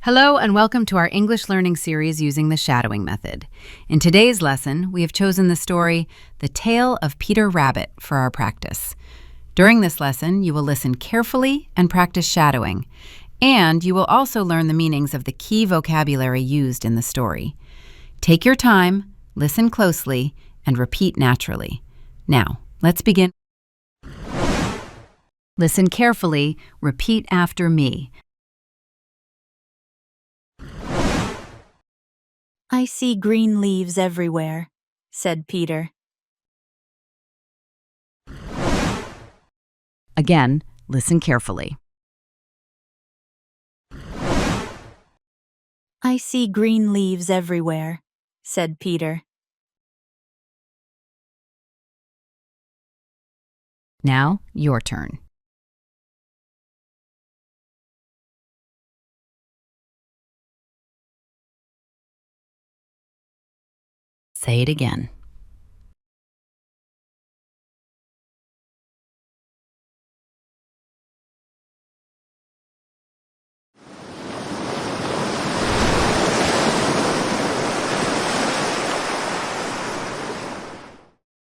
Hello and welcome to our English learning series using the shadowing method. In today's lesson, we have chosen the story, The Tale of Peter Rabbit, for our practice. During this lesson, you will listen carefully and practice shadowing, and you will also learn the meanings of the key vocabulary used in the story. Take your time, listen closely, and repeat naturally. Now, let's begin. Listen carefully, repeat after me. I see green leaves everywhere, said Peter. Again, listen carefully. I see green leaves everywhere, said Peter. Now, your turn. Say it again.